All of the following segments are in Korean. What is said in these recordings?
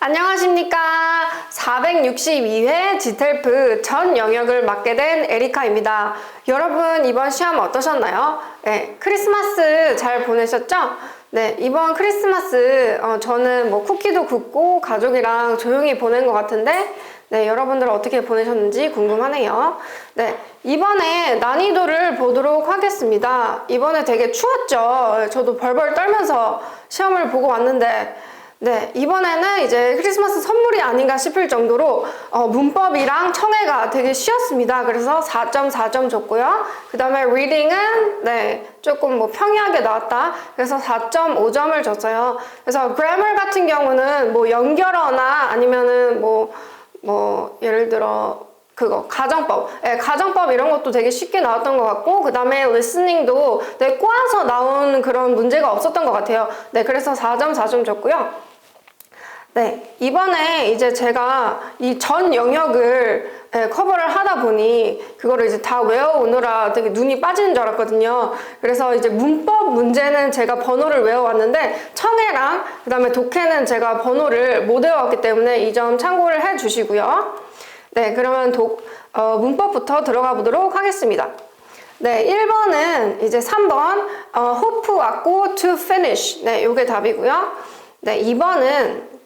안녕하십니까. 462회 지텔프 전 영역을 맡게 된 에리카입니다. 여러분 이번 시험 어떠셨나요? 네, 크리스마스 잘 보내셨죠? 네, 이번 크리스마스 저는 뭐 쿠키도 굽고 가족이랑 조용히 보낸 것 같은데 네, 여러분들 어떻게 보내셨는지 궁금하네요. 네, 이번에 난이도를 보도록 하겠습니다. 이번에 되게 추웠죠? 저도 벌벌 떨면서 시험을 보고 왔는데 네, 이번에는 이제 크리스마스 선물이 아닌가 싶을 정도로 문법이랑 청해가 되게 쉬웠습니다. 그래서 4.4점 줬고요. 그 다음에 reading은 네, 조금 뭐 평이하게 나왔다. 그래서 4.5점을 줬어요. 그래서 grammar 같은 경우는 뭐 연결어나 아니면은 뭐 예를 들어 가정법, 네, 가정법 이런 것도 되게 쉽게 나왔던 것 같고, 그 다음에 listening도 네, 꼬아서 나온 그런 문제가 없었던 것 같아요. 네, 그래서 4.4점 줬고요. 네, 이번에 이제 제가 이 전 영역을 커버를 하다 보니 그거를 이제 다 외워오느라 되게 눈이 빠지는 줄 알았거든요. 그래서 이제 문법 문제는 제가 번호를 외워왔는데 청해랑 그 다음에 독해는 제가 번호를 못 외워왔기 때문에 이 점 참고를 해 주시고요. 네, 그러면 문법부터 들어가 보도록 하겠습니다. 네, 1번은 이제 3번 hope 왔고 to finish. 네, 요게 답이고요. 네, 2번은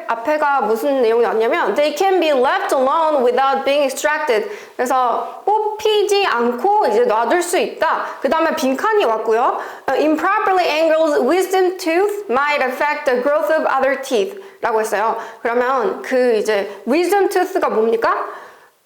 앞에가 무슨 내용이 왔냐면 they can be left alone without being extracted. 그래서 뽑히지 않고 이제 놔둘 수 있다. 그 다음에 빈칸이 왔고요. improperly angled wisdom tooth might affect the growth of other teeth 라고 했어요. 그러면 그 이제 wisdom tooth가 뭡니까?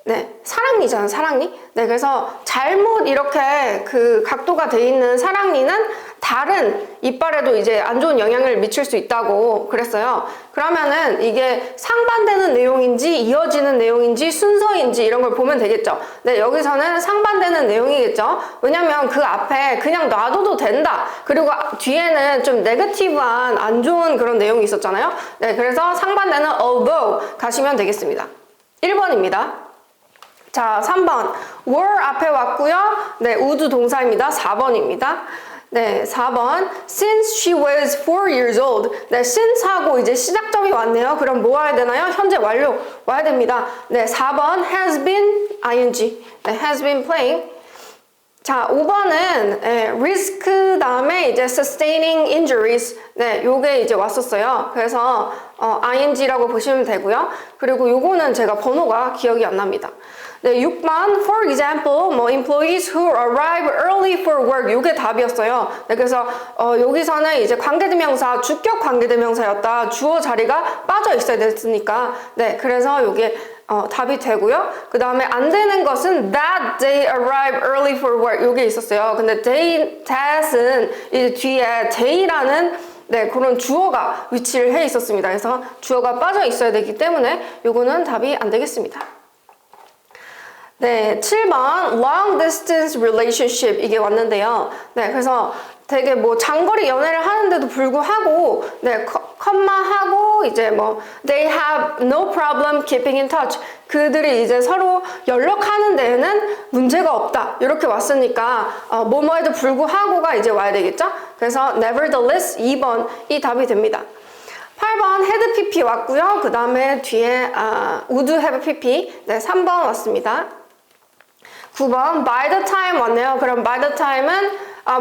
네, 사랑니잖아, 사랑니. 네, 그래서 잘못 이렇게 그 각도가 돼 있는 사랑니는 다른 이빨에도 이제 안 좋은 영향을 미칠 수 있다고 그랬어요. 그러면은 이게 상반되는 내용인지 이어지는 내용인지 순서인지 이런 걸 보면 되겠죠. 네, 여기서는 상반되는 내용이겠죠. 왜냐면 그 앞에 그냥 놔둬도 된다. 그리고 뒤에는 좀 네거티브한 안 좋은 그런 내용이 있었잖아요. 네, 그래서 상반되는 although 가시면 되겠습니다. 1번입니다. 자, 3번. were 앞에 왔고요. 네, 우주 동사입니다. 4번입니다. 네, 4번. Since she was 4 years old. 네, since 하고 이제 시작점이 왔네요. 그럼 뭐 와야 되나요? 현재 완료 와야 됩니다. 네, 4번. has been, ing. 네, has been playing. 자, 5번은 risk 다음에 이제 sustaining injuries. 네, 요게 이제 왔었어요. 그래서 ing라고 보시면 되고요. 그리고 요거는 제가 번호가 기억이 안 납니다. 네, 6번 for example, 뭐 employees who arrive early for work. 요게 답이었어요. 네, 그래서 여기서는 이제 관계대명사, 주격 관계대명사였다. 주어 자리가 빠져 있어야 됐으니까. 네, 그래서 요게 답이 되고요. 그 다음에 안 되는 것은 that they arrive early for work. 요게 있었어요. 근데 that은 이제 뒤에 they라는 네, 그런 주어가 위치를 해 있었습니다. 그래서 주어가 빠져 있어야 되기 때문에 요거는 답이 안 되겠습니다. 네, 7번 long distance relationship 이게 왔는데요. 네, 그래서 되게 뭐 장거리 연애를 하는데도 불구하고 네, 컴마하고 이제 뭐 they have no problem keeping in touch. 그들이 이제 서로 연락하는 데에는 문제가 없다. 이렇게 왔으니까 뭐뭐에도 불구하고가 이제 와야 되겠죠? 그래서 nevertheless 2번 이 답이 됩니다. 8번 had pp 왔고요. 그 다음에 뒤에 would have pp. 네, 3번 왔습니다. 9번 by the time 왔네요. 그럼 by the time은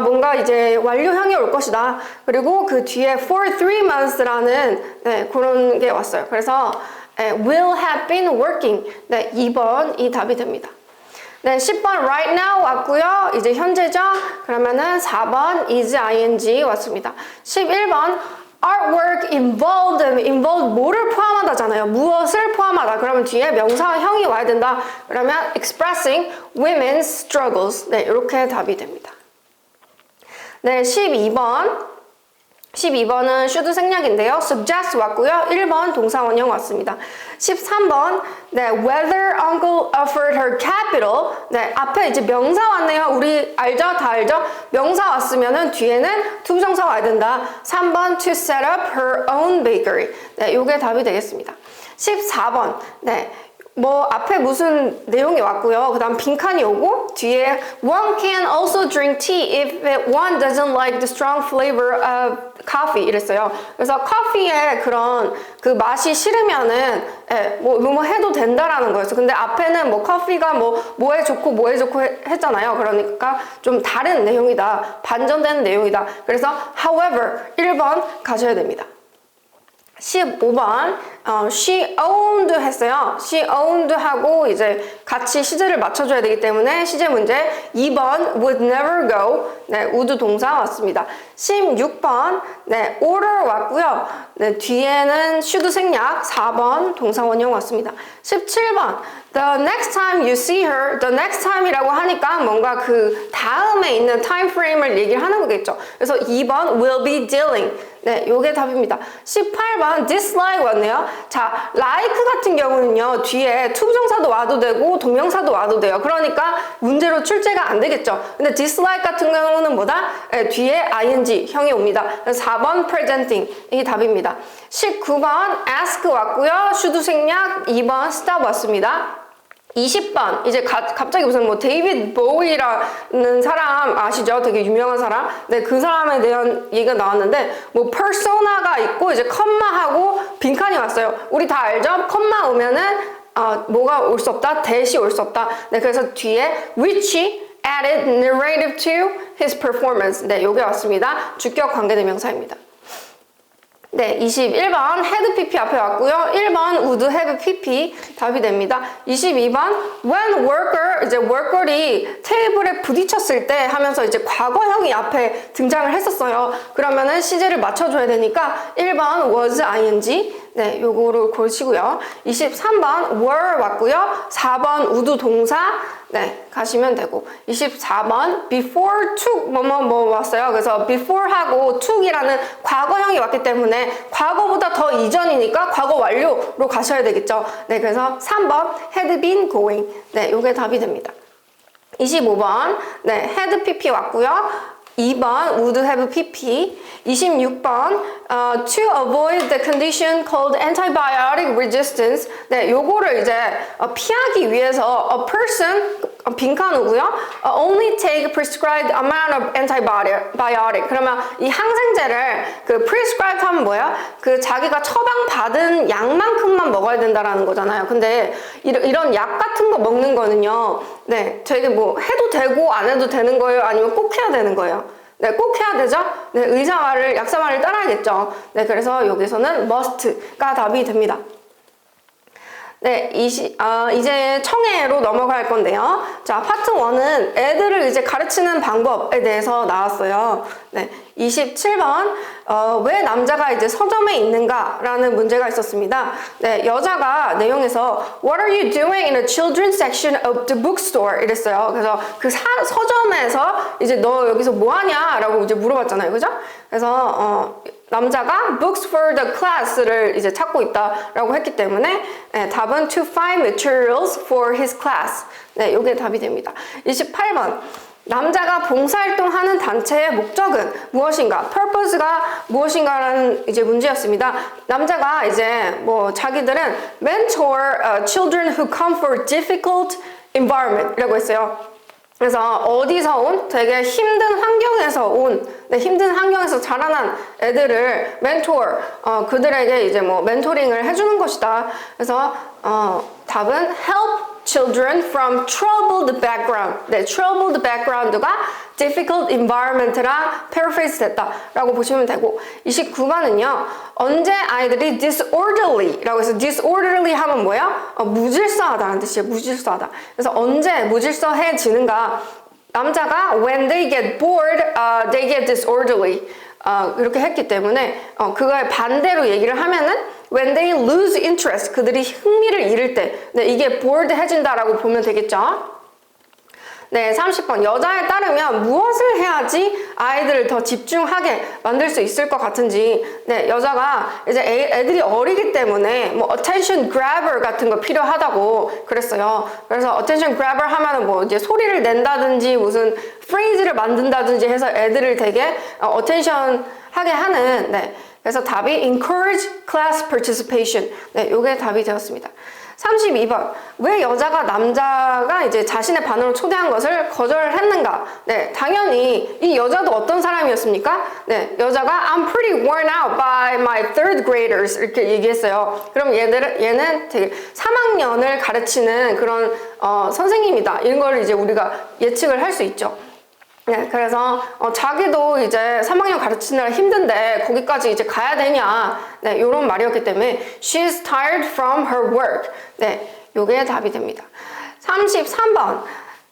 뭔가 이제 완료형이 올 것이다. 그리고 그 뒤에 for 3 months라는 네, 그런 게 왔어요. 그래서 will have been working. 네, 2번 이 답이 됩니다. 네, 10번 right now 왔고요. 이제 현재죠. 그러면은 4번 is ing 왔습니다. 11번 artwork involved 뭐를 포함하다잖아요. 무엇을 포함하다. 그러면 뒤에 명사형이 와야 된다. 그러면 expressing women's struggles. 네, 이렇게 답이 됩니다. 네, 12번은 should 생략인데요. suggest 왔고요. 1번 동사 원형 왔습니다. 13번 네, whether uncle offered her capital. 네, 앞에 이제 명사 왔네요. 우리 알죠? 다 알죠? 명사 왔으면은 뒤에는 투부정사 와야 된다. 3번 to set up her own bakery. 네, 요게 답이 되겠습니다. 14번 네, 뭐 앞에 무슨 내용이 왔고요. 그 다음 빈칸이 오고 뒤에 one can also drink tea if one doesn't like the strong flavor of coffee 이랬어요. 그래서 커피의 그런 그 맛이 싫으면은 뭐 해도 된다라는 거였어요. 근데 앞에는 뭐 커피가 뭐에 좋고 했잖아요. 그러니까 좀 다른 내용이다. 반전되는 내용이다. 그래서 however 1번 가셔야 됩니다. 15번 she owned 했어요. she owned 하고 이제 같이 시제를 맞춰줘야 되기 때문에 시제 문제 2번 would never go 네, would 동사 왔습니다. 16번 네, order 왔고요. 네, 뒤에는 should 생략 4번 동사 원형 왔습니다. 17번 the next time you see her the next time이라고 하니까 뭔가 그 다음에 있는 time frame을 얘기를 하는 거겠죠. 그래서 2번 will be dealing 네, 요게 답입니다. 18번 dislike 왔네요. 자, like 같은 경우는요, 뒤에 투부정사도 와도 되고 동명사도 와도 돼요. 그러니까 문제로 출제가 안 되겠죠. 근데 dislike 같은 경우는 뭐다? 뒤에 ing, 형이 옵니다. 4번 presenting, 이게 답입니다. 19번 ask 왔고요. should 생략, 2번 stop 왔습니다. 20번 이제 갑자기 무슨 뭐 데이비드 보이라는 사람 아시죠? 되게 유명한 사람. 네, 그 사람에 대한 얘기가 나왔는데 뭐 퍼소나가 있고 이제 컴마하고 빈칸이 왔어요. 우리 다 알죠? 컴마 오면은 뭐가 올 수 없다? 대시 올 수 없다. 네, 그래서 뒤에 which added narrative to his performance. 네, 요게 왔습니다. 주격 관계대명사입니다. 네, 21번 had pp 앞에 왔고요. 1번 would have pp 답이 됩니다. 22번 when worker 이제 worker이 테이블에 부딪혔을 때 하면서 이제 과거형이 앞에 등장을 했었어요. 그러면은 시제를 맞춰줘야 되니까 1번 was ing 네, 요거를 고르시고요. 23번 were 왔고요. 4번 would 동사 네, 가시면 되고 24번 before took 뭐 왔어요. 그래서 before하고 took이라는 과거형이 왔기 때문에 과거보다 더 이전이니까 과거 완료로 가셔야 되겠죠. 네, 그래서 3번 had been going 네, 요게 답이 됩니다. 25번 네, had pp 왔고요. 2번 would have pp 26번 to avoid the condition called antibiotic resistance 네, 요거를 이제 피하기 위해서 a person 빈칸이고요. only take prescribed amount of antibiotic 그러면 이 항생제를 그 prescribed 하면 뭐야? 그 자기가 처방받은 약만큼만 먹어야 된다라는 거잖아요. 근데 이런 약 같은 거 먹는 거는요. 네, 되게 뭐 해도 되고 안 해도 되는 거예요? 아니면 꼭 해야 되는 거예요? 네, 꼭 해야 되죠? 네, 의사 말을, 약사 말을 따라야겠죠. 네, 그래서 여기서는 must가 답이 됩니다. 네, 이제 청해로 넘어갈 건데요. 자, 파트 1은 애들을 이제 가르치는 방법에 대해서 나왔어요. 네, 27번, 왜 남자가 이제 서점에 있는가? 라는 문제가 있었습니다. 네, 여자가 내용에서 What are you doing in the children's section of the bookstore? 이랬어요. 그래서 그 서점에서 이제 너 여기서 뭐 하냐? 라고 이제 물어봤잖아요. 그죠? 그래서, 남자가 books for the class를 이제 찾고 있다라고 했기 때문에 네, 답은 to find materials for his class. 네, 요게 답이 됩니다. 28번. 남자가 봉사활동하는 단체의 목적은 무엇인가? purpose가 무엇인가라는 이제 문제였습니다. 남자가 이제 뭐 자기들은 mentor children who come for difficult environment이라고 했어요. 그래서 어디서 온 되게 힘든 환경에서 온 힘든 환경에서 자라난 애들을 멘토 그들에게 이제 뭐 멘토링을 해주는 것이다. 그래서 답은 help children from troubled background. 네, troubled background가 difficult environment랑 paraphrase 됐다라고 보시면 되고 29번은요. 언제 아이들이 disorderly라고 해서 disorderly 하면 뭐예요? 무질서하다는 뜻이에요. 무질서하다. 그래서 언제 무질서해지는가? 남자가 when they get bored, they get disorderly. 이렇게 했기 때문에 그거에 반대로 얘기를 하면은 when they lose interest, 그들이 흥미를 잃을 때 네, 이게 bored해진다라고 보면 되겠죠. 네, 30번. 여자에 따르면 무엇을 해야지 아이들을 더 집중하게 만들 수 있을 것 같은지. 네, 여자가 이제 애들이 어리기 때문에 뭐 attention grabber 같은 거 필요하다고 그랬어요. 그래서 attention grabber 하면은 뭐 이제 소리를 낸다든지 무슨 phrase를 만든다든지 해서 애들을 되게 attention 하게 하는 네. 그래서 답이 encourage class participation. 네, 요게 답이 되었습니다. 32번. 왜 남자가 이제 자신의 반으로 초대한 것을 거절했는가? 네, 당연히 이 여자도 어떤 사람이었습니까? 네, 여자가 I'm pretty worn out by my third graders 이렇게 얘기했어요. 그럼 얘는 되게 3학년을 가르치는 그런 선생님이다. 이런 걸 이제 우리가 예측을 할 수 있죠. 네, 그래서 자기도 이제 3학년 가르치느라 힘든데 거기까지 이제 가야 되냐, 네, 요런 말이었기 때문에 she's tired from her work. 네, 요게 답이 됩니다. 33번.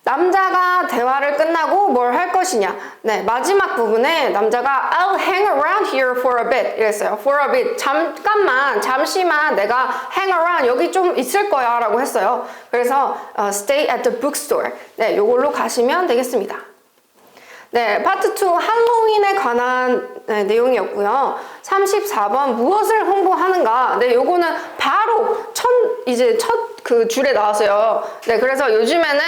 남자가 대화를 끝나고 뭘 할 것이냐. 네, 마지막 부분에 남자가 I'll hang around here for a bit 이랬어요. for a bit. 잠시만 내가 hang around 여기 좀 있을 거야 라고 했어요. 그래서 stay at the bookstore. 네, 요걸로 가시면 되겠습니다. 네, 파트 2 할로윈에 관한 내용이었고요. 34번 무엇을 홍보하는가? 네, 요거는 바로 첫 그 줄에 나왔어요. 네, 그래서 요즘에는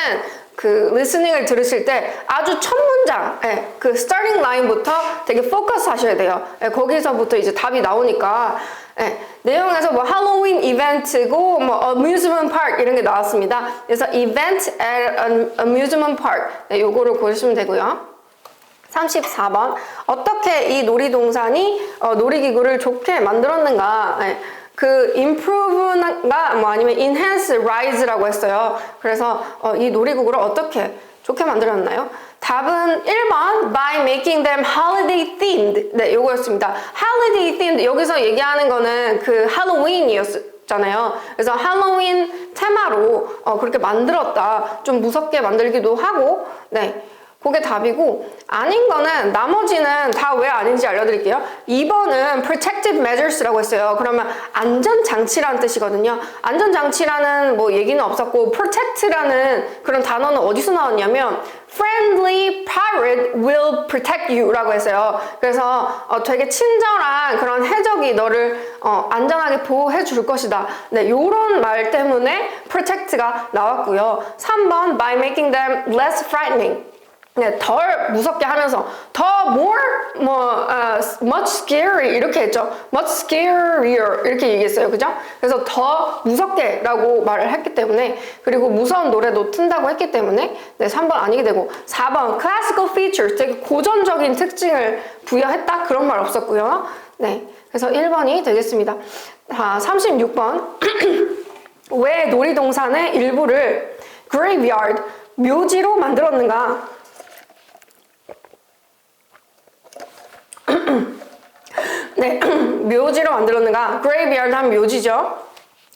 그 리스닝을 들으실 때 아주 첫 문장, 네, 그 스타팅 라인부터 되게 포커스 하셔야 돼요. 네, 거기서부터 이제 답이 나오니까. 네, 내용에서 뭐 할로윈 이벤트고 뭐 amusement park 이런 게 나왔습니다. 그래서 event at an amusement park. 네, 요거를 고르시면 되고요. 34번. 어떻게 이 놀이동산이 놀이기구를 좋게 만들었는가? 네. 그 improve가 뭐 아니면 enhance, rise라고 했어요. 그래서 이 놀이기구를 어떻게 좋게 만들었나요? 답은 1번 by making them holiday themed. 네, 요거였습니다. holiday themed 여기서 얘기하는 거는 그 할로윈이었잖아요. 그래서 할로윈 테마로 그렇게 만들었다. 좀 무섭게 만들기도 하고, 네. 그게 답이고, 아닌 거는 나머지는 다 왜 아닌지 알려드릴게요. 2번은 protective measures라고 했어요. 그러면 안전장치라는 뜻이거든요. 안전장치라는 뭐 얘기는 없었고 protect라는 그런 단어는 어디서 나왔냐면 friendly pirate will protect you 라고 했어요. 그래서 되게 친절한 그런 해적이 너를 안전하게 보호해 줄 것이다. 네, 요런 말 때문에 protect가 나왔고요. 3번 by making them less frightening. 네, 덜 무섭게 하면서 더 much scary 이렇게 했죠. much scarier 이렇게 얘기했어요. 그죠? 그래서 더 무섭게 라고 말을 했기 때문에, 그리고 무서운 노래도 튼다고 했기 때문에 네, 3번 아니게 되고, 4번 classical features 되게 고전적인 특징을 부여했다 그런 말 없었고요. 네, 그래서 1번이 되겠습니다. 자, 36번 왜 놀이동산의 일부를 graveyard 묘지로 만들었는가? 네, 묘지로 만들었는가? graveyard 하면 묘지죠.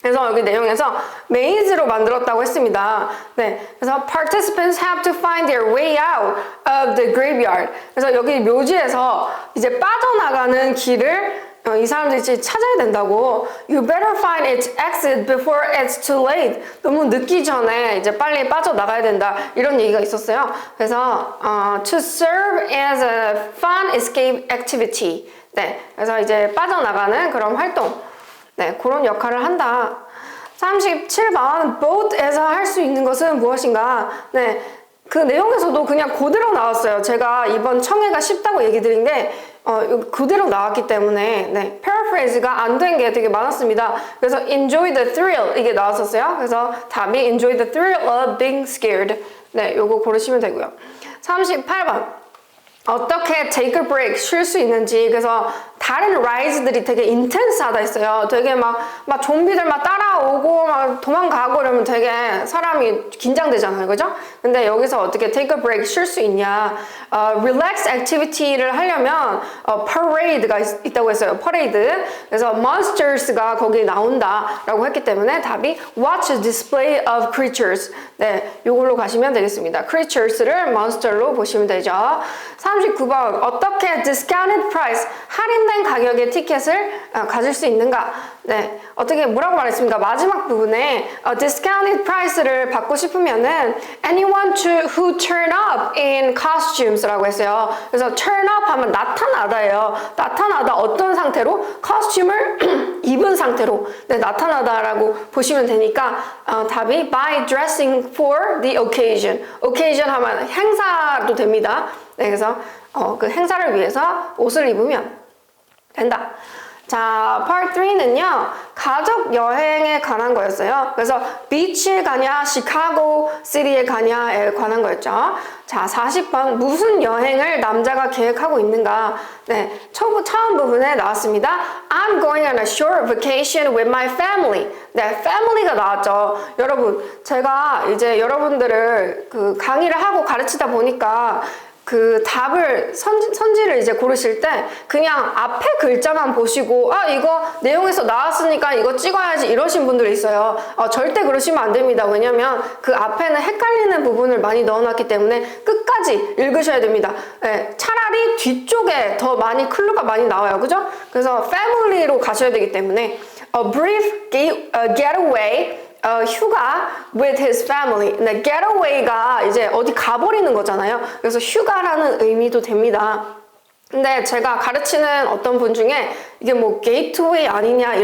그래서 여기 내용에서 maze로 만들었다고 했습니다. 네, 그래서 participants have to find their way out of the graveyard. 그래서 여기 묘지에서 이제 빠져나가는 길을 이 사람들이 찾아야 된다고. You better find its exit before it's too late. 너무 늦기 전에 이제 빨리 빠져나가야 된다. 이런 얘기가 있었어요. 그래서 to serve as a fun escape activity. 네, 그래서 이제 빠져나가는 그런 활동. 네, 그런 역할을 한다. 37번 boat에서 할 수 있는 것은 무엇인가? 네, 그 내용에서도 그냥 그대로 나왔어요. 제가 이번 청해가 쉽다고 얘기 드린 게 그대로 나왔기 때문에 네, paraphrase가 안 된 게 되게 많았습니다. 그래서 enjoy the thrill 이게 나왔었어요. 그래서 답이 enjoy the thrill of being scared. 네, 요거 고르시면 되고요. 38번 어떻게 take a break 쉴 수 있는지. 그래서 다른 라이즈들이 되게 인텐스하다 했어요. 되게 막 좀비들 막 따라오고 막 도망가고 이러면 되게 사람이 긴장되잖아요, 그죠? 근데 여기서 어떻게 take a break 쉴 수 있냐? relax activity를 하려면 parade가 있다고 했어요. parade. 그래서 monsters가 거기 나온다라고 했기 때문에 답이 watch a display of creatures. 네, 요걸로 가시면 되겠습니다. creatures를 monster로 보시면 되죠. 39번 어떻게 discounted price 할인된 가격의 티켓을 가질 수 있는가? 네, 어떻게 뭐라고 말했습니까? 마지막 부분에 discounted price를 받고 싶으면은 anyone who turn up in costumes라고 했어요. 그래서 turn up 하면 나타나다예요. 나타나다 어떤 상태로? costume을 입은 상태로 네, 나타나다라고 보시면 되니까 답이 by dressing for the occasion. occasion 하면 행사도 됩니다. 네, 그래서 그 행사를 위해서 옷을 입으면 된다. 자, part 3는요. 가족 여행에 관한 거였어요. 그래서 비치에 가냐, 시카고 시티에 가냐에 관한 거였죠. 자, 40번 무슨 여행을 남자가 계획하고 있는가? 네, 처음 부분에 나왔습니다. I'm going on a short vacation with my family. 네, family가 나왔죠. 여러분, 제가 이제 여러분들을 그 강의를 하고 가르치다 보니까 그 답을 선지를 이제 고르실 때 그냥 앞에 글자만 보시고 아 이거 내용에서 나왔으니까 이거 찍어야지 이러신 분들이 있어요. 절대 그러시면 안 됩니다. 왜냐면 그 앞에는 헷갈리는 부분을 많이 넣어놨기 때문에 끝까지 읽으셔야 됩니다. 네, 차라리 뒤쪽에 더 많이 클루가 많이 나와요. 그죠? 그래서 family로 가셔야 되기 때문에 a brief getaway 휴가 with his family. 근데 getaway가 이제 어디 가버리는 거잖아요. 그래서 휴가라는 의미도 됩니다. 근데 제가 가르치는 어떤 분 중에 이게 뭐 게이트웨이 아니냐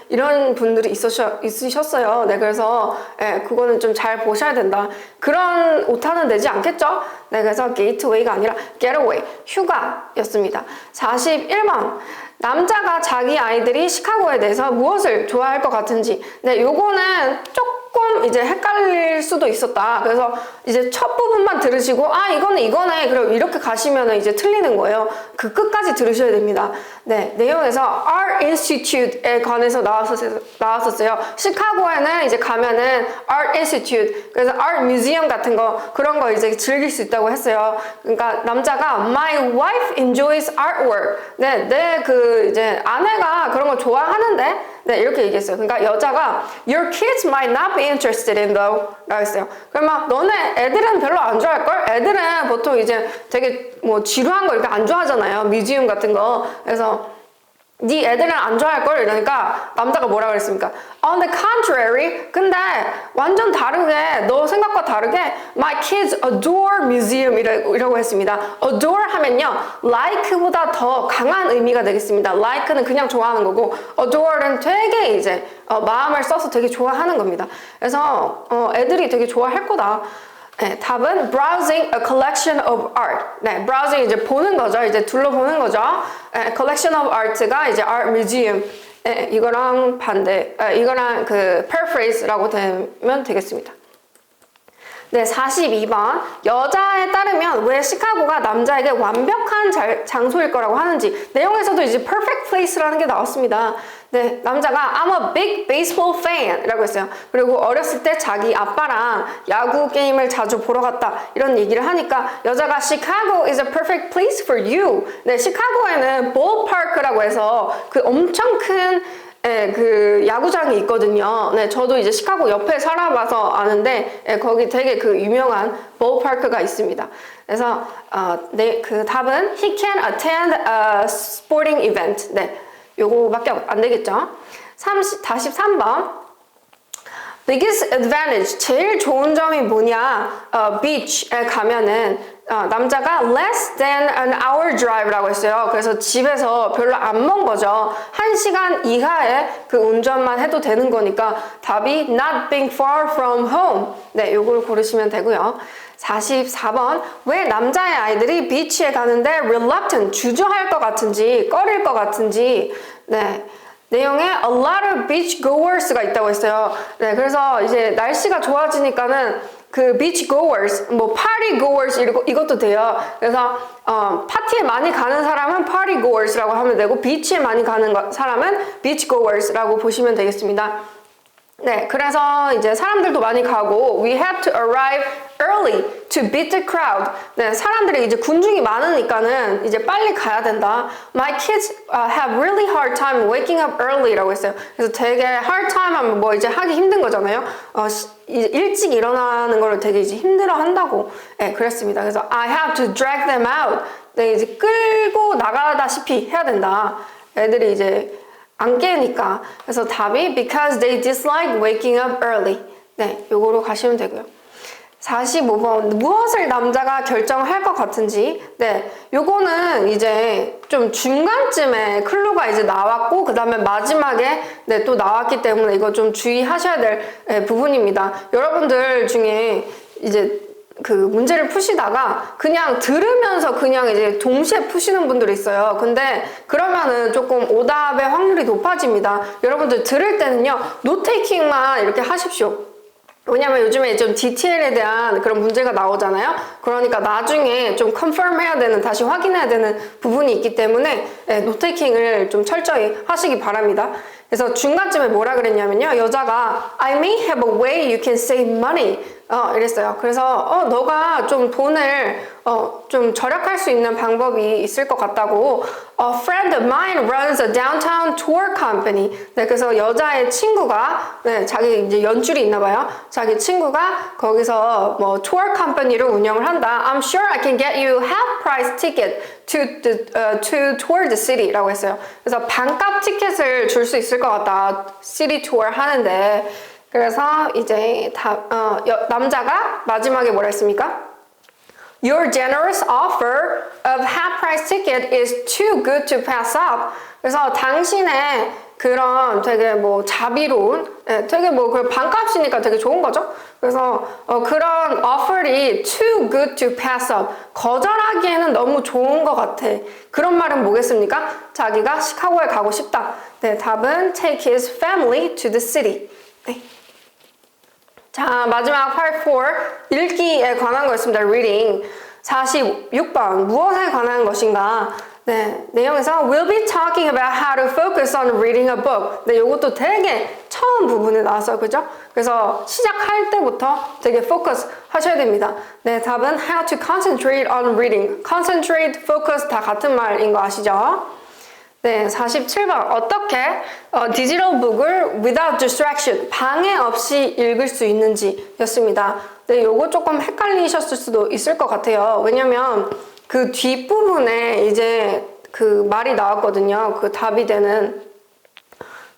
이런 분들이 있으셨어요. 네, 그래서 네, 그거는 좀 잘 보셔야 된다. 그런 오타는 내지 않겠죠? 네, 그래서 게이트웨이가 아니라 getaway, 휴가였습니다. 41번. 남자가 자기 아이들이 시카고에 대해서 무엇을 좋아할 것 같은지. 네, 요거는 조금 이제 헷갈릴 수도 있었다. 그래서 이제 첫 부분만 들으시고 아 이거는 이거네. 그럼 이렇게 가시면은 이제 틀리는 거예요. 그 끝까지 들으셔야 됩니다. 네, 내용에서 Art Institute에 관해서 나왔었어요. 시카고에는 이제 가면은 Art Institute, 그래서 Art Museum 같은 거 그런 거 이제 즐길 수 있다고 했어요. 그러니까 남자가 My wife enjoys artwork. 네, 내 그 이제 아내가 그런 거 좋아하는데. 네, 이렇게 얘기했어요. 그러니까 여자가 Your kids might not be interested in though 라고 했어요. 그러면 너네 애들은 별로 안 좋아할걸? 애들은 보통 이제 되게 뭐 지루한 거 이렇게 안 좋아하잖아요. 뮤지엄 같은 거. 그래서 네 애들은 안 좋아할걸? 이러니까 남자가 뭐라 그랬습니까? On the contrary, 근데 완전 다르게 너 생각과 다르게 My kids adore museum 이라고 했습니다. adore 하면요 like보다 더 강한 의미가 되겠습니다. like는 그냥 좋아하는 거고 adore는 되게 이제 마음을 써서 되게 좋아하는 겁니다. 그래서 애들이 되게 좋아할 거다. 네, 답은 browsing a collection of art. 네, browsing 이제 보는 거죠. 이제 둘러보는 거죠. 네, collection of art가 이제 art museum. 네, 이거랑 반대, 이거랑 그 paraphrase라고 되면 되겠습니다. 네, 42번. 여자에 따르면 왜 시카고가 남자에게 완벽한 장소일 거라고 하는지. 내용에서도 이제 perfect place라는 게 나왔습니다. 네, 남자가 I'm a big baseball fan 라고 했어요. 그리고 어렸을 때 자기 아빠랑 야구 게임을 자주 보러 갔다 이런 얘기를 하니까 여자가 Chicago is a perfect place for you. 네, 시카고에는 ballpark라고 해서 그 엄청 큰 그 야구장이 있거든요. 네, 저도 이제 시카고 옆에 살아봐서 아는데 거기 되게 그 유명한 ballpark가 있습니다. 그래서 네, 그 답은 He can attend a sporting event. 네, 요거밖에 안 되겠죠. 43번. biggest advantage, 제일 좋은 점이 뭐냐? beach에 가면은 남자가 less than an hour drive라고 했어요. 그래서 집에서 별로 안 먼 거죠. 1시간 이하의 그 운전만 해도 되는 거니까 답이 not being far from home. 네, 요걸 고르시면 되고요. 44번. 왜 남자의 아이들이 비치에 가는데 reluctant, 주저할 것 같은지, 꺼릴 것 같은지. 네. 내용에 a lot of beach goers가 있다고 했어요. 네, 그래서 이제 날씨가 좋아지니까는 그 beach goers, 뭐 party goers 이것도 돼요. 그래서 파티에 많이 가는 사람은 party goers라고 하면 되고 비치에 많이 가는 사람은 beach goers라고 보시면 되겠습니다. 네, 그래서 이제 사람들도 많이 가고 we have to arrive early to beat the crowd. 네, 사람들이 이제 군중이 많으니까는 이제 빨리 가야 된다. My kids have really hard time waking up early라고 했어요. 그래서 되게 hard time 하면 뭐 이제 하기 힘든 거잖아요. 일찍 일어나는 걸 되게 이제 힘들어 한다고 네, 그랬습니다. 그래서 I have to drag them out. 네, 이제 끌고 나가다시피 해야 된다. 애들이 이제 안 깨니까. 그래서 답이 because they dislike waking up early. 네, 요거로 가시면 되고요. 45번. 무엇을 남자가 결정할 것 같은지. 네, 요거는 이제 좀 중간쯤에 클루가 이제 나왔고 그 다음에 마지막에 네, 또 나왔기 때문에 이거 좀 주의하셔야 될 부분입니다. 여러분들 중에 이제 그 문제를 푸시다가 그냥 들으면서 그냥 이제 동시에 푸시는 분들이 있어요. 근데 그러면은 조금 오답의 확률이 높아집니다. 여러분들 들을 때는요, 노테이킹만 이렇게 하십시오. 왜냐면 요즘에 좀 디테일에 대한 그런 문제가 나오잖아요. 그러니까 나중에 좀 컨펌 해야 되는, 다시 확인해야 되는 부분이 있기 때문에 노테이킹을 좀 철저히 하시기 바랍니다. 그래서 중간쯤에 뭐라 그랬냐면요, 여자가 I may have a way you can save money 이랬어요. 그래서 너가 좀 돈을 좀 절약할 수 있는 방법이 있을 것 같다고. A friend of mine runs a downtown tour company. 네, 그래서 여자의 친구가, 네, 자기 이제 연줄이 있나 봐요. 자기 친구가 거기서 뭐 tour company를 운영을 한다. I'm sure I can get you half price ticket to tour the city라고 했어요. 그래서 반값 티켓을 줄 수 있을 것 같다. city tour 하는데. 그래서 이제 남자가 마지막에 뭐라 했습니까? Your generous offer of half price ticket is too good to pass up. 그래서 당신의 그런 되게 뭐 자비로운, 되게 뭐 그 반값이니까 되게 좋은 거죠. 그래서 그런 offer이 too good to pass up. 거절하기에는 너무 좋은 것 같아. 그런 말은 뭐겠습니까? 자기가 시카고에 가고 싶다. 네, 답은 take his family to the city. 네. 자, 마지막 part 4, 읽기에 관한 거였습니다. reading. 46번, 무엇에 관한 것인가? 네, 내용에서 we'll be talking about how to focus on reading a book. 네, 요것도 되게 처음 부분에 나왔어요. 그죠? 그래서 시작할 때부터 되게 focus 하셔야 됩니다. 네, 답은 how to concentrate on reading. concentrate, focus 다 같은 말인 거 아시죠? 네, 47번. 어떻게 디지털 북을 without distraction, 방해 없이 읽을 수 있는지 였습니다. 네, 요거 조금 헷갈리셨을 수도 있을 것 같아요. 왜냐면 그 뒷부분에 이제 그 말이 나왔거든요. 그 답이 되는.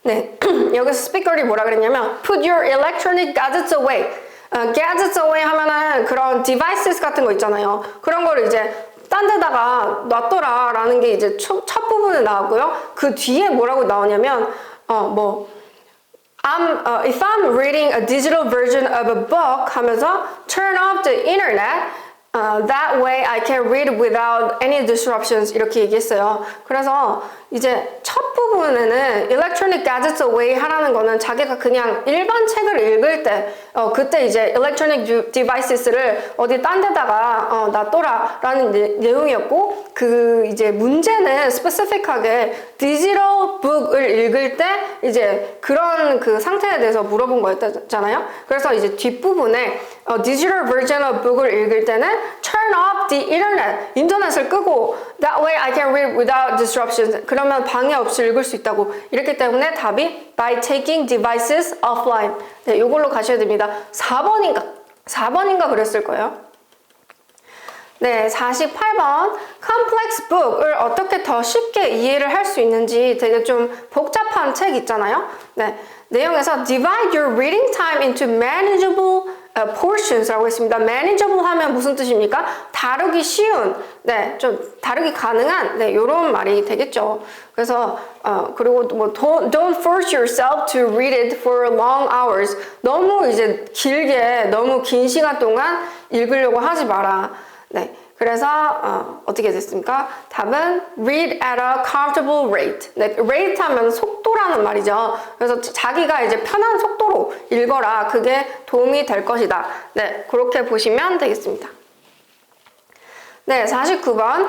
네, 여기서 스피커들이 뭐라 그랬냐면 put your electronic gadgets away. gadgets away 하면은 그런 devices 같은 거 있잖아요. 그런 거를 이제 딴 데다가 놔둬라 라는 게 이제 첫 부분에 나오고요. 그 뒤에 뭐라고 나오냐면 if I'm reading a digital version of a book 하면서 turn off the internet, that way I can read without any disruptions 이렇게 얘기했어요. 그래서 이제 첫 부분에는 electronic gadgets away 하라는 거는 자기가 그냥 일반 책을 읽을 때 그때 이제 electronic devices를 어디 딴 데다가 놔둬라 라는 내용이었고, 그 이제 문제는 specific하게 digital book을 읽을 때 이제 그런 그 상태에 대해서 물어본 거였잖아요. 그래서 이제 뒷부분에 digital version of book을 읽을 때는 turn off the internet, 인터넷을 끄고 that way I can read without disruptions, 그러면 방해 없이 읽을 수 있다고. 이렇기 때문에 답이 by taking devices offline. 네, 이걸로 가셔야 됩니다. 4번인가 그랬을 거예요. 네, 48번. complex book을 어떻게 더 쉽게 이해를 할 수 있는지 되게 좀 복잡한 책 있잖아요. 네, 내용에서 divide your reading time into manageable portions라고 했습니다. manageable 하면 무슨 뜻입니까? 다루기 쉬운, 네, 좀 다루기 가능한, 네, 요런 말이 되겠죠. 그래서 그리고 뭐 don't force yourself to read it for long hours. 너무 이제 길게, 너무 긴 시간 동안 읽으려고 하지 마라. 네. 그래서 어떻게 됐습니까? 답은 read at a comfortable rate. 네, rate 하면 속도라는 말이죠. 그래서 자기가 이제 편한 속도로 읽어라. 그게 도움이 될 것이다. 네, 그렇게 보시면 되겠습니다. 네, 49번.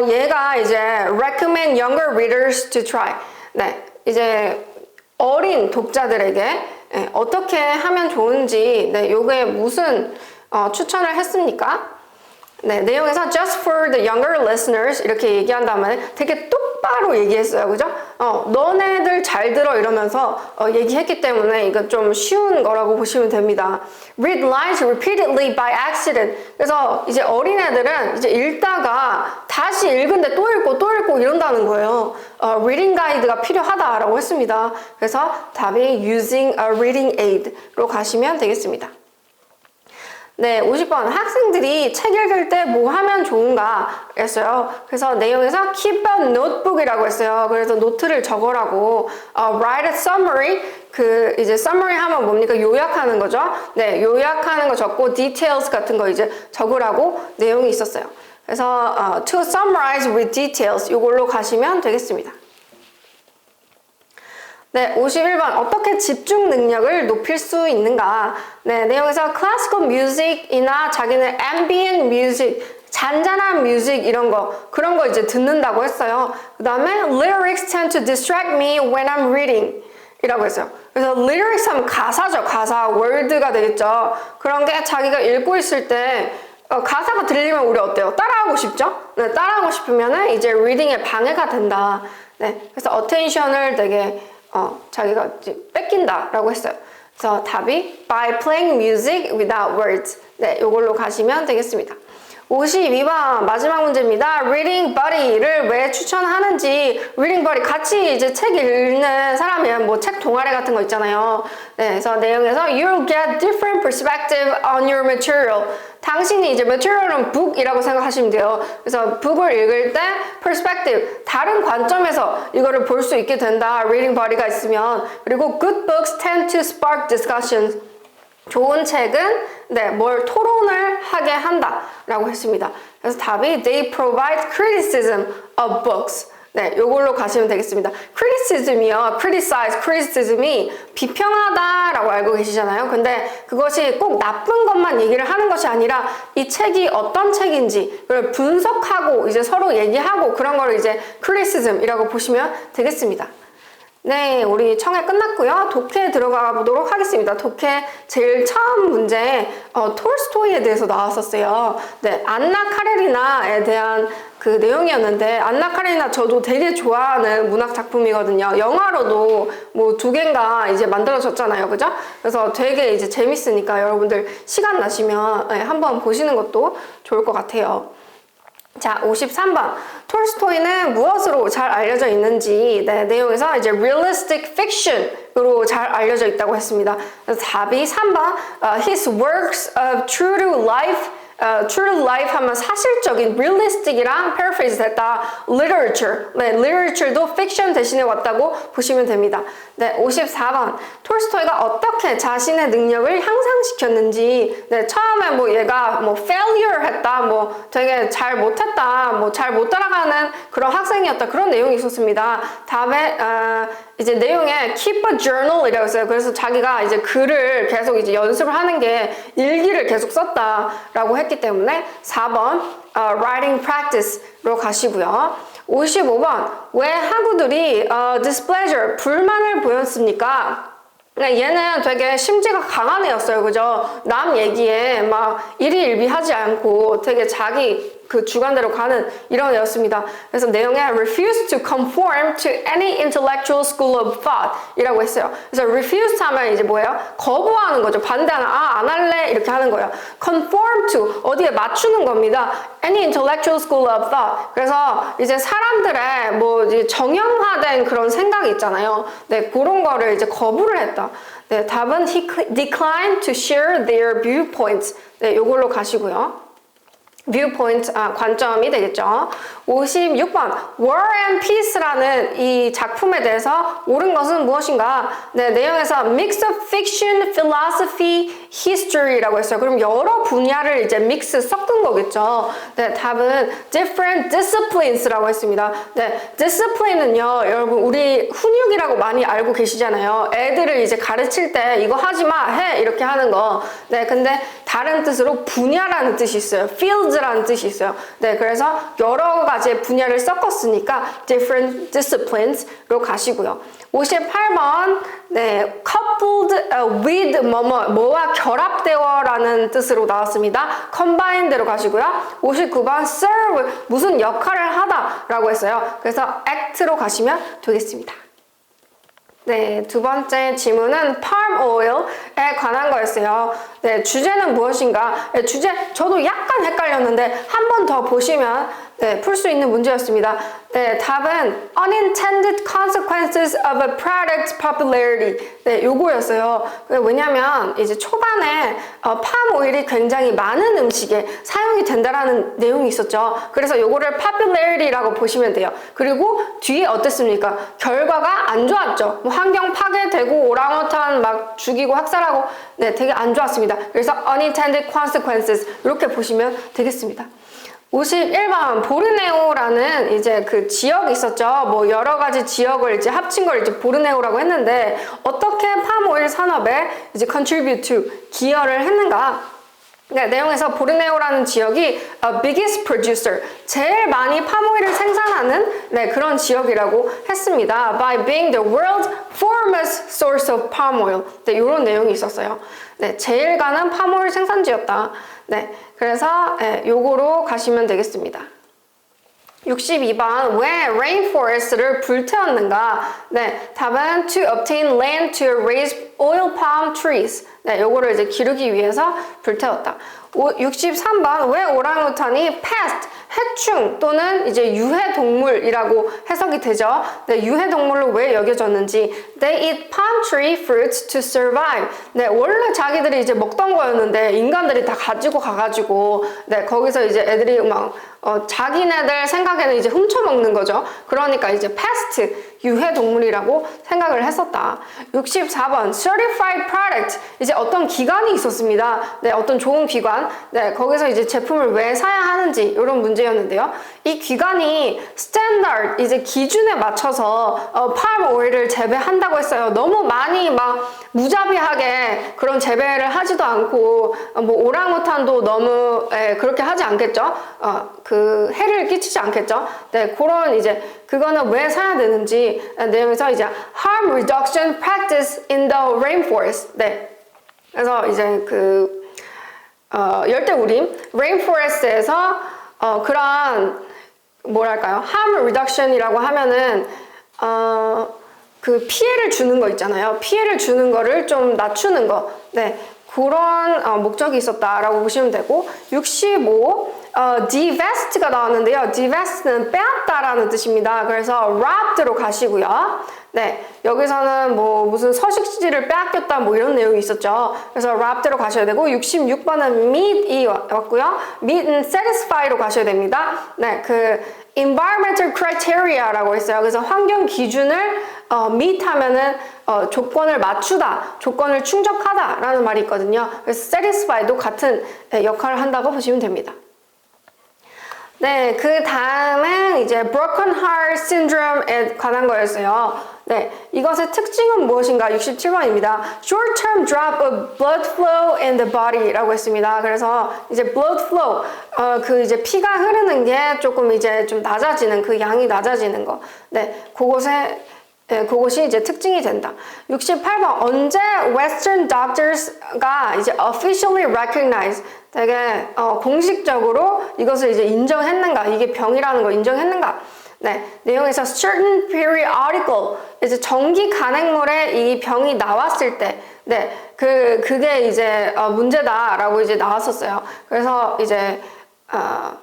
얘가 이제 recommend younger readers to try. 네, 이제 어린 독자들에게 어떻게 하면 좋은지, 네, 요게 무슨 추천을 했습니까? 네, 내용에서 just for the younger listeners 이렇게 얘기한 다음에 되게 똑바로 얘기했어요. 그죠? 너네들 잘 들어 이러면서 얘기했기 때문에 이건 좀 쉬운 거라고 보시면 됩니다. Read lines repeatedly by accident. 그래서 이제 어린애들은 이제 읽다가 다시 읽은데 또 읽고 이런다는 거예요. reading guide가 필요하다라고 했습니다. 그래서 답이 using a reading aid로 가시면 되겠습니다. 네, 50번. 학생들이 책 읽을 때 뭐 하면 좋은가? 했어요. 그래서 내용에서 keep a notebook이라고 했어요. 그래서 노트를 적으라고. write a summary. 이제 summary 하면 뭡니까? 요약하는 거죠. 네, 요약하는 거 적고 details 같은 거 이제 적으라고 내용이 있었어요. 그래서 to summarize with details 이걸로 가시면 되겠습니다. 네, 51번. 어떻게 집중 능력을 높일 수 있는가? 네, 내용에서 classical music이나 자기는 ambient music, 잔잔한 뮤직 이런 거, 그런 거 이제 듣는다고 했어요. 그 다음에 lyrics tend to distract me when I'm reading 이라고 했어요. 그래서 lyrics 하면 가사죠. 가사, word가 되겠죠. 그런 게 자기가 읽고 있을 때 가사가 들리면 우리 어때요? 따라하고 싶죠? 네, 따라하고 싶으면은 이제 reading에 방해가 된다. 네, 그래서 attention을 되게 자기가 이제 뺏긴다라고 했어요. 그래서 답이 by playing music without words. 네, 이걸로 가시면 되겠습니다. 52번 마지막 문제입니다. Reading Buddy를 왜 추천하는지. Reading Buddy 같이 이제 책 읽는 사람이면 뭐 책 동아리 같은 거 있잖아요. 네, 그래서 내용에서 You'll get different perspective on your material. 당신이 이제 material은 book이라고 생각하시면 돼요. 그래서 book을 읽을 때 perspective, 다른 관점에서 이거를 볼 수 있게 된다. Reading Buddy가 있으면. 그리고 good books tend to spark discussions. 좋은 책은 뭘 토론을 하게 한다라고 했습니다. 그래서 답이 they provide criticism of books. 네, 요걸로 가시면 되겠습니다. criticism이요. criticism이 비평하다라고 알고 계시잖아요. 근데 그것이 꼭 나쁜 것만 얘기를 하는 것이 아니라 이 책이 어떤 책인지 그걸 분석하고 이제 서로 얘기하고 그런 거를 이제 criticism이라고 보시면 되겠습니다. 네, 우리 청해 끝났고요. 독해 들어가 보도록 하겠습니다. 독해 제일 처음 문제 톨스토이에 대해서 나왔었어요. 네, 안나 카레리나에 대한 그 내용이었는데 안나 카레리나 저도 되게 좋아하는 문학 작품이거든요. 영화로도 뭐 2개인가 이제 만들어졌잖아요. 그죠? 그래서 되게 이제 재밌으니까 여러분들 시간 나시면 한번 보시는 것도 좋을 것 같아요. 자, 53번. 톨스토이는 무엇으로 잘 알려져 있는지, 네, 내용에서 이제 realistic fiction으로 잘 알려져 있다고 했습니다. 그래서 답이 3번. His works of true to life 하면 사실적인 realistic이랑 paraphrase 됐다. literature. 네, literature도 fiction 대신에 왔다고 보시면 됩니다. 네, 54번. 톨스토이가 어떻게 자신의 능력을 향상시켰는지, 네, 처음에 뭐 얘가 뭐 failure 했다, 뭐 되게 잘 못했다, 뭐 잘 못 따라가는 그런 학생이었다, 그런 내용이 있었습니다. 답에, 이제 내용에 keep a journal 이라고 했어요. 그래서 자기가 이제 글을 계속 이제 연습을 하는 게 일기를 계속 썼다라고 했기 때문에 4번 writing practice로 가시고요. 55번 왜 학우들이 displeasure 불만을 보였습니까? 얘는 되게 심지가 강한 애였어요. 그죠? 남 얘기에 막 일희일비하지 않고 되게 자기 그 주관대로 가는 이런 애였습니다. 그래서 내용에 refuse to conform to any intellectual school of thought 이라고 했어요. 그래서 refuse 하면 이제 뭐예요? 거부하는 거죠. 반대하는, 안 할래? 이렇게 하는 거예요. conform to, 어디에 맞추는 겁니다. any intellectual school of thought. 그래서 이제 사람들의 뭐 이제 정형화된 그런 생각이 있잖아요. 네, 그런 거를 이제 거부를 했다. 네, 답은 he declined to share their viewpoints. 네, 요걸로 가시고요. viewpoint, 관점이 되겠죠. 56번 War and Peace라는 이 작품에 대해서 옳은 것은 무엇인가? 네, 내용에서 mix of fiction, philosophy, history라고 했어요. 그럼 여러 분야를 이제 믹스 섞은 거겠죠. 네, 답은 different disciplines라고 했습니다. 네, discipline은요, 여러분 우리 훈육이라고 많이 알고 계시잖아요. 애들을 이제 가르칠 때 이거 하지 마, 해 이렇게 하는 거. 네, 근데 다른 뜻으로 분야라는 뜻이 있어요. fields라는 뜻이 있어요. 네, 그래서 여러 가지의 분야를 섞었으니까 different disciplines로 가시고요. 58번 네, coupled with 뭐와 결합되어라는 뜻으로 나왔습니다. combine대로 가시고요. 59번 serve 무슨 역할을 하다라고 했어요. 그래서 act로 가시면 되겠습니다. 네, 두 번째 질문은 palm oil에 관한 거였어요. 네, 주제는 무엇인가? 네, 주제 저도 약간 헷갈렸는데 한 번 더 보시면 네, 풀 수 있는 문제였습니다. 네, 답은 unintended consequences of a product's popularity. 네, 요거였어요. 왜냐면 이제 초반에 팜 오일이 굉장히 많은 음식에 사용이 된다라는 내용이 있었죠. 그래서 요거를 popularity라고 보시면 돼요. 그리고 뒤에 어땠습니까? 결과가 안 좋았죠. 뭐 환경 파괴되고 오랑우탄 막 죽이고 학살하고 네, 되게 안 좋았습니다. 그래서 unintended consequences 이렇게 보시면 되겠습니다. 51번 보르네오라는 이제 그 지역이 있었죠. 뭐 여러 가지 지역을 이제 합친 걸 이제 보르네오라고 했는데 어떻게 팜오일 산업에 이제 contribute to 기여를 했는가? 네, 내용에서 보르네오라는 지역이 biggest producer, 제일 많이 팜오일을 생산하는 네, 그런 지역이라고 했습니다. By being the world's foremost source of palm oil. 네, 이런 내용이 있었어요. 네, 제일 가는 팜오일 생산지였다. 네, 그래서 네, 요거로 가시면 되겠습니다. 62번 왜 rainforest를 불태웠는가? 네, 답은 to obtain land to raise oil palm trees. 네, 요거를 이제 기르기 위해서 불태웠다. 63번 왜 오랑우탄이 pest, 해충 또는 이제 유해 동물이라고 해석이 되죠. 네, 유해 동물로 왜 여겨졌는지. They eat palm tree fruits to survive. 네, 원래 자기들이 이제 먹던 거였는데 인간들이 다 가지고 가가지고 네, 거기서 이제 애들이 막 자기네들 생각에는 이제 훔쳐먹는 거죠. 그러니까 이제 pest, 유해 동물이라고 생각을 했었다. 64번 certified product, 이제 어떤 기관이 있었습니다. 네, 어떤 좋은 기관. 네, 거기서 이제 제품을 왜 사야 하는지 이런 문제였는데요. 이 기관이 standard, 이제 기준에 맞춰서 palm oil을 재배한다고 했어요. 너무 많이 막 무자비하게 그런 재배를 하지도 않고 뭐 오랑우탄도 너무 그렇게 하지 않겠죠. 그 해를 끼치지 않겠죠. 네, 그런 이제 그거는 왜 사야 되는지 내용에서 이제 harm reduction practice in the rainforest. 네, 그래서 이제 그 열대우림 rainforest에서 그런 뭐랄까요 harm reduction이라고 하면은 그 피해를 주는 거 있잖아요. 피해를 주는 거를 좀 낮추는 거. 네, 그런 목적이 있었다라고 보시면 되고 65 divest가 나왔는데요. divest는 빼앗다라는 뜻입니다. 그래서 robbed로 가시고요. 네, 여기서는 뭐 무슨 서식지를 빼앗겼다 뭐 이런 내용이 있었죠. 그래서 robbed로 가셔야 되고 66번은 meet이 왔고요. meet은 satisfy로 가셔야 됩니다. 네, 그 environmental criteria라고 했어요. 그래서 환경 기준을 meet 하면은 조건을 맞추다, 조건을 충족하다라는 말이 있거든요. 그래서 satisfy도 같은 역할을 한다고 보시면 됩니다. 네, 그 다음은 이제 broken heart syndrome에 관한 거였어요. 네, 이것의 특징은 무엇인가? 67번입니다. Short-term drop of blood flow in the body라고 했습니다. 그래서 이제 blood flow, 그 이제 피가 흐르는 게 조금 이제 좀 낮아지는, 그 양이 낮아지는 거. 네, 그것이 이제 특징이 된다. 68번 언제 Western doctors가 이제 officially recognize, 되게 공식적으로 이것을 이제 인정했는가, 이게 병이라는 걸 인정했는가. 네, 내용에서 certain periodical, 이제 정기 간행물에 이 병이 나왔을 때, 네, 그게 이제 문제다라고 이제 나왔었어요. 그래서 이제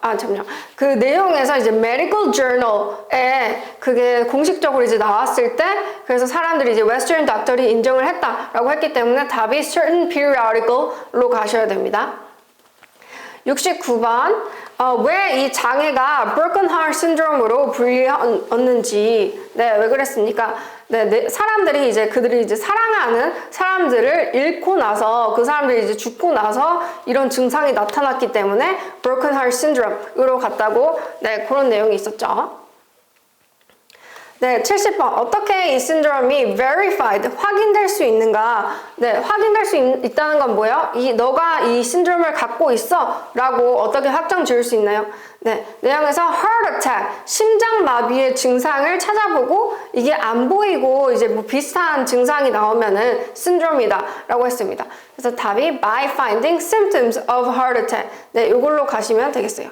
잠시만요. 그 내용에서 이제 medical journal에 그게 공식적으로 이제 나왔을 때, 그래서 사람들이 이제 western doctor이 인정을 했다라고 했기 때문에 답이 certain periodical로 가셔야 됩니다. 69번 왜 이 장애가 broken heart syndrome으로 불리었는지. 네, 왜 그랬습니까? 네, 사람들이 이제 그들이 이제 사랑하는 사람들을 잃고 나서 그 사람들이 이제 죽고 나서 이런 증상이 나타났기 때문에 broken heart syndrome으로 갔다고 네, 그런 내용이 있었죠. 네, 70번 어떻게 이 신드롬이 verified, 확인될 수 있는가? 네, 확인될 수 있다는 건 뭐예요? 너가 이 신드롬을 갖고 있어 라고 어떻게 확정 지을 수 있나요? 네, 내용에서 heart attack, 심장마비의 증상을 찾아보고 이게 안 보이고 이제 뭐 비슷한 증상이 나오면은 신드롬이다 라고 했습니다. 그래서 답이 by finding symptoms of heart attack. 네, 이걸로 가시면 되겠어요.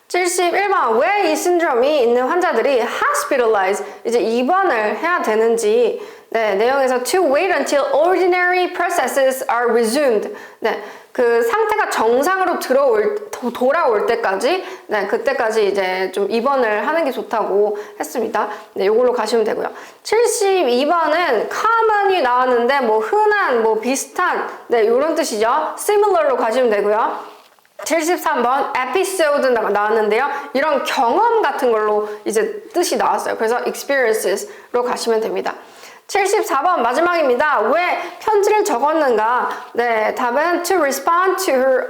71번 왜 이 신드롬이 있는 환자들이 hospitalize, 이제 입원을 해야 되는지. 네, 내용에서 to wait until ordinary processes are resumed. 네, 그 상태가 정상으로 돌아올 때까지, 네, 그때까지 이제 좀 입원을 하는 게 좋다고 했습니다. 네, 요걸로 가시면 되고요. 72번은 common이 나왔는데, 뭐, 흔한, 뭐, 비슷한, 네, 요런 뜻이죠. similar로 가시면 되고요. 73번 episode 나왔는데요. 이런 경험 같은 걸로 이제 뜻이 나왔어요. 그래서 experiences로 가시면 됩니다. 74번 마지막입니다. 왜 편지를 적었는가? 네, 답은 to respond to her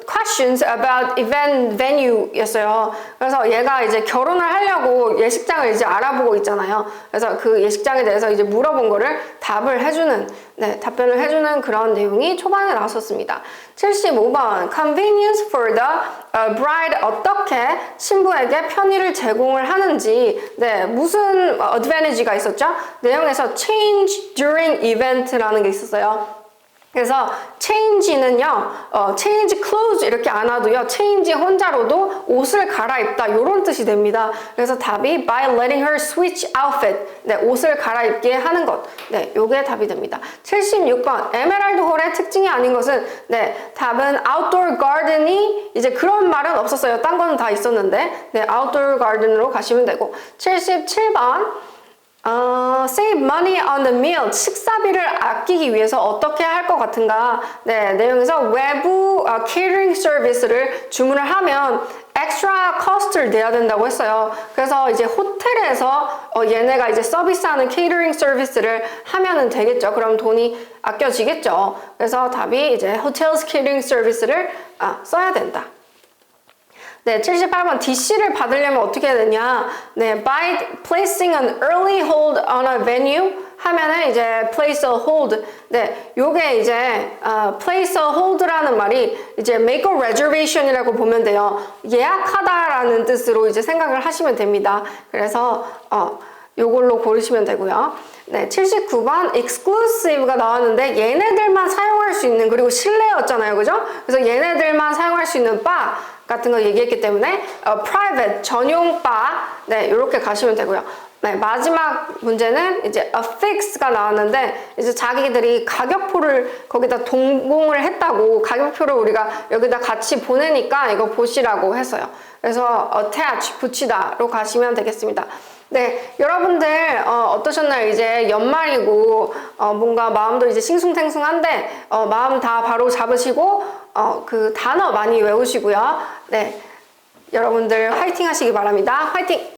questions about event venue 였어요. 그래서 얘가 이제 결혼을 하려고 예식장을 이제 알아보고 있잖아요. 그래서 그 예식장에 대해서 이제 물어본 거를 답을 해주는, 네, 답변을 해주는 그런 내용이 초반에 나왔었습니다. 75번 convenience for the bride, 어떻게 신부에게 편의를 제공을 하는지, 네, 무슨 advantage가 있었죠? 내용에서 change during event라는 게 있었어요. 그래서 change는요, change clothes 이렇게 안 와도요, change 혼자로도 옷을 갈아입다 이런 뜻이 됩니다. 그래서 답이 by letting her switch outfit, 네, 옷을 갈아입게 하는 것, 네, 요게 답이 됩니다. 76번 에메랄드 홀의 특징이 아닌 것은, 네, 답은 outdoor garden이 이제 그런 말은 없었어요. 딴 거는 다 있었는데, 네, outdoor garden으로 가시면 되고. 77번 save money on the meal. 식사비를 아끼기 위해서 어떻게 할 것 같은가? 네, 내용에서 외부 catering 서비스를 주문을 하면 extra cost를 내야 된다고 했어요. 그래서 이제 호텔에서 얘네가 이제 서비스하는 catering 서비스를 하면은 되겠죠. 그럼 돈이 아껴지겠죠. 그래서 답이 이제 hotels catering 서비스를 써야 된다. 네, 78번 DC를 받으려면 어떻게 해야 되냐? 네, by placing an early hold on a venue 하면은 이제 place a hold. 네, 요게 이제 place a hold라는 말이 이제 make a reservation이라고 보면 돼요. 예약하다라는 뜻으로 이제 생각을 하시면 됩니다. 그래서 요걸로 고르시면 되고요. 네, 79번 exclusive가 나왔는데 얘네들만 사용할 수 있는, 그리고 실내였잖아요, 그죠? 그래서 얘네들만 사용할 수 있는 바 같은 거 얘기했기 때문에 private 전용 바, 네, 이렇게 가시면 되고요. 네, 마지막 문제는 이제 affix가 나왔는데 이제 자기들이 가격표를 거기다 동봉을 했다고, 가격표를 우리가 여기다 같이 보내니까 이거 보시라고 했어요. 그래서 attach 붙이다로 가시면 되겠습니다. 네, 여러분들 어떠셨나요? 이제 연말이고 뭔가 마음도 이제 싱숭생숭한데 마음 다 바로 잡으시고 그 단어 많이 외우시고요. 네, 여러분들 화이팅 하시기 바랍니다. 화이팅!